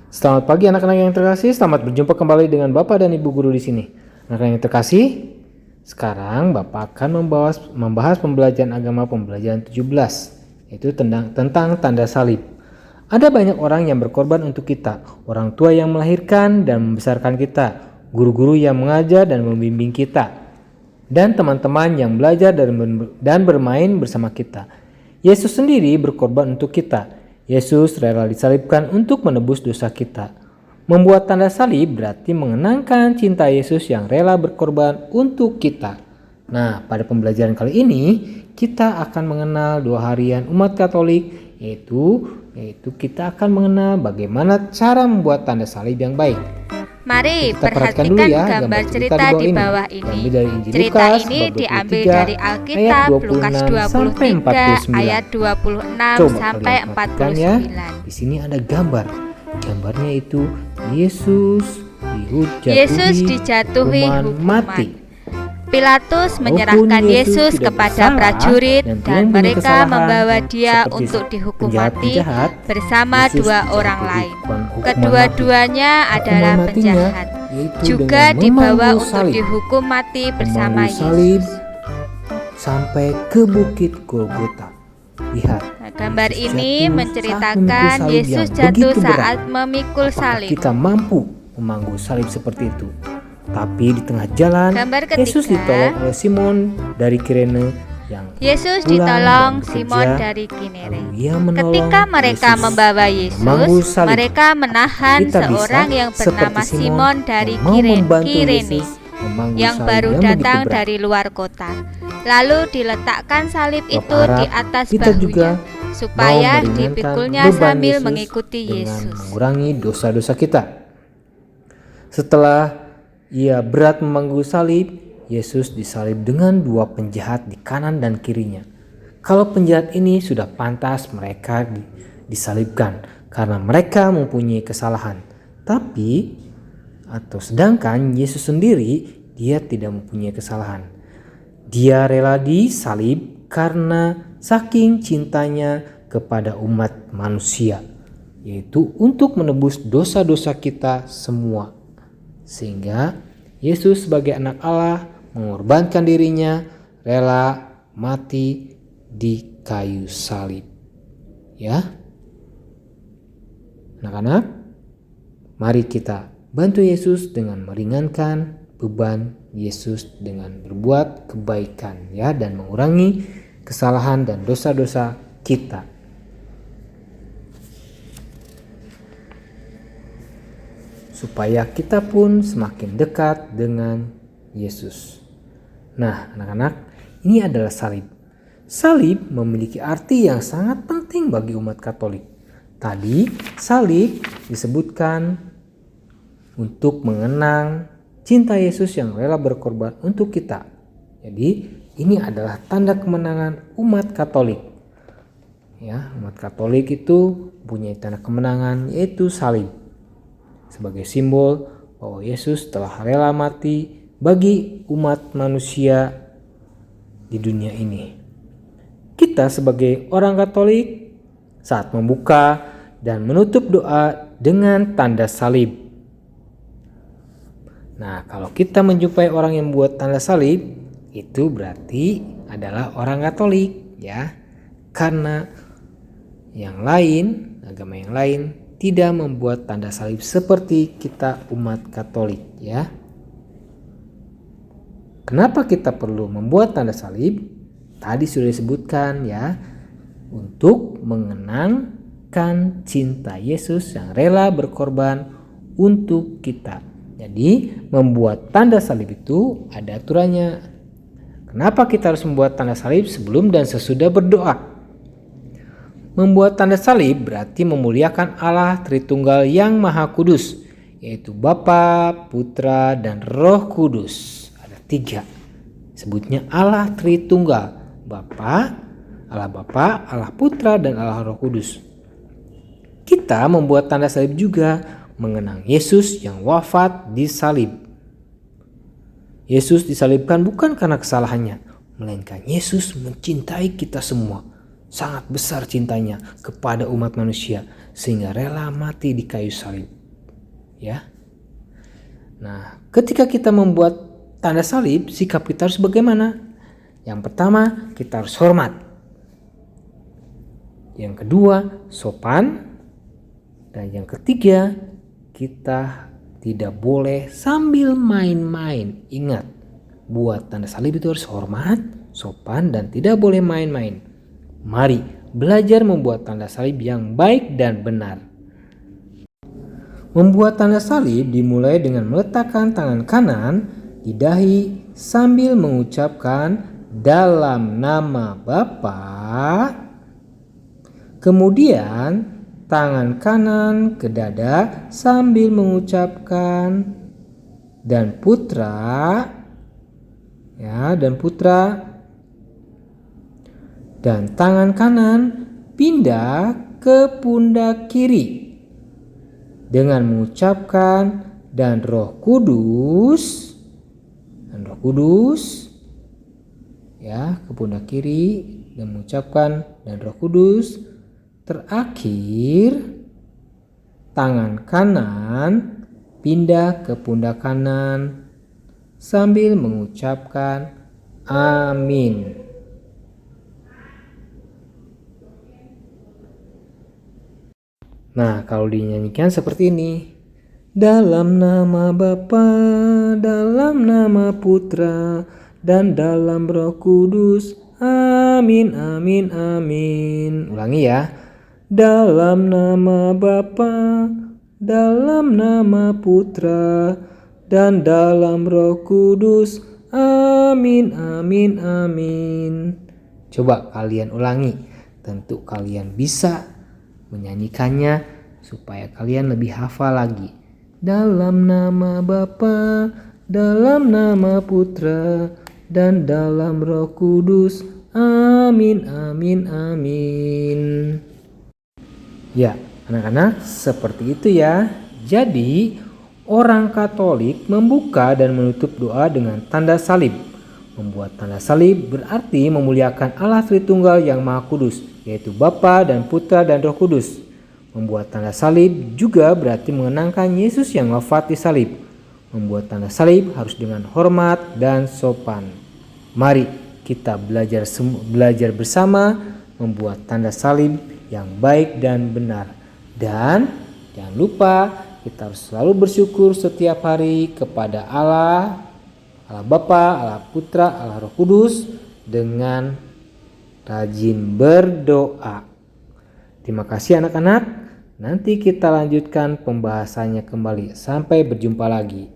Selamat pagi anak-anak yang terkasih, selamat berjumpa kembali dengan Bapak dan Ibu Guru di sini. Anak-anak yang terkasih, sekarang Bapak akan membahas pembelajaran agama pembelajaran 17, yaitu tentang tanda salib. Ada banyak orang yang berkorban untuk kita, orang tua yang melahirkan dan membesarkan kita, guru-guru yang mengajar dan membimbing kita, dan teman-teman yang belajar dan bermain bersama kita. Yesus sendiri berkorban untuk kita. Yesus rela disalibkan untuk menebus dosa kita. Membuat tanda salib berarti mengenangkan cinta Yesus yang rela berkorban untuk kita. Nah, pada pembelajaran kali ini kita akan mengenal 2 harian umat Katolik, yaitu kita akan mengenal bagaimana cara membuat tanda salib yang baik. Mari Kita perhatikan perhatikan dulu ya gambar cerita di bawah ini. Cerita ini diambil dari Alkitab Lukas 23 ayat 26 sampai 49. Ya. Di sini ada gambar. Gambarnya itu Yesus dijatuhi hukuman mati. Pilatus menyerahkan Yesus kepada prajurit dan mereka membawa dia untuk dihukum mati bersama 2 orang lain. Kedua-duanya adalah penjahat, juga dibawa untuk dihukum mati bersama Yesus. Sampai ke bukit Golgota. Lihat. Gambar ini menceritakan Yesus jatuh saat memikul salib. Kita mampu memangku salib seperti itu. Tapi di tengah jalan, Yesus ditolong oleh Simon dari Kirene dari Kinere. Ketika mereka membawa Yesus, mereka menahan seorang yang bernama Simon dari Kirene yang baru datang dari luar kota. Lalu diletakkan salib itu di atas bahunya supaya dipikulnya sambil mengikuti Yesus. Mengurangi dosa-dosa kita. Setelah ia berat memangku salib, Yesus disalib dengan 2 penjahat di kanan dan kirinya. Kalau penjahat ini sudah pantas mereka disalibkan karena mereka mempunyai kesalahan. Sedangkan Yesus sendiri, dia tidak mempunyai kesalahan. Dia rela disalib karena saking cintanya kepada umat manusia, yaitu untuk menebus dosa-dosa kita semua. Sehingga Yesus sebagai anak Allah mengorbankan dirinya, rela mati di kayu salib. Ya. Anak-anak, mari kita bantu Yesus dengan meringankan beban Yesus dengan berbuat kebaikan ya, dan mengurangi kesalahan dan dosa-dosa kita. Supaya kita pun semakin dekat dengan Yesus. Nah, anak-anak, ini adalah salib. Salib memiliki arti yang sangat penting bagi umat Katolik. Tadi, salib disebutkan untuk mengenang cinta Yesus yang rela berkorban untuk kita. Jadi, ini adalah tanda kemenangan umat Katolik. Ya, umat Katolik itu punya tanda kemenangan, yaitu salib. Sebagai simbol bahwa Yesus telah rela mati bagi umat manusia di dunia ini. Kita sebagai orang Katolik saat membuka dan menutup doa dengan tanda salib. Nah, kalau kita menjumpai orang yang membuat tanda salib, itu berarti adalah orang Katolik ya. Karena yang lain, agama yang lain tidak membuat tanda salib seperti kita umat Katolik ya. Kenapa kita perlu membuat tanda salib? Tadi sudah disebutkan ya, untuk mengenangkan cinta Yesus yang rela berkorban untuk kita. Jadi membuat tanda salib itu ada aturannya. Kenapa kita harus membuat tanda salib sebelum dan sesudah berdoa? Membuat tanda salib berarti memuliakan Allah Tritunggal yang Maha Kudus, yaitu Bapa, Putra, dan Roh Kudus. Ada 3. Sebutnya Allah Tritunggal. Allah Bapa, Allah Putra, dan Allah Roh Kudus. Kita membuat tanda salib juga mengenang Yesus yang wafat di salib. Yesus disalibkan bukan karena kesalahannya, melainkan Yesus mencintai kita semua. Sangat besar cintanya kepada umat manusia sehingga rela mati di kayu salib. ya. Nah, ketika kita membuat tanda salib, sikap kita harus bagaimana? Yang pertama, kita harus hormat. Yang kedua, sopan. Dan yang ketiga, kita tidak boleh sambil main-main. Ingat, buat tanda salib itu harus hormat, sopan, dan tidak boleh main-main. Mari belajar membuat tanda salib yang baik dan benar. Membuat tanda salib dimulai dengan meletakkan tangan kanan di dahi sambil mengucapkan dalam nama Bapa. Kemudian tangan kanan ke dada sambil mengucapkan dan putra, dan tangan kanan pindah ke pundak kiri dengan mengucapkan dan Roh Kudus, ke pundak kiri dan mengucapkan dan Roh Kudus. Terakhir, tangan kanan pindah ke pundak kanan sambil mengucapkan amin. Nah, kalau dinyanyikan seperti ini. Dalam nama Bapa, dalam nama Putra, dan dalam Roh Kudus. Amin, amin, amin. Ulangi ya. Dalam nama Bapa, dalam nama Putra, dan dalam Roh Kudus. Amin, amin, amin. Coba kalian ulangi. Tentu kalian bisa menyanyikannya supaya kalian lebih hafal lagi. Dalam nama Bapa, dalam nama Putra, dan dalam Roh Kudus. Amin, amin, amin. Ya, anak-anak, seperti itu ya. Jadi, orang Katolik membuka dan menutup doa dengan tanda salib. Membuat tanda salib berarti memuliakan Allah Tritunggal yang Maha Kudus, yaitu Bapa dan Putra dan Roh Kudus. Membuat tanda salib juga berarti mengenangkan Yesus yang wafat di salib. Membuat tanda salib harus dengan hormat dan sopan. Mari kita belajar bersama membuat tanda salib yang baik dan benar. Dan jangan lupa kita harus selalu bersyukur setiap hari kepada Allah Bapa, Allah Putra, Allah Roh Kudus dengan rajin berdoa. Terima kasih anak-anak. Nanti kita lanjutkan pembahasannya kembali. Sampai berjumpa lagi.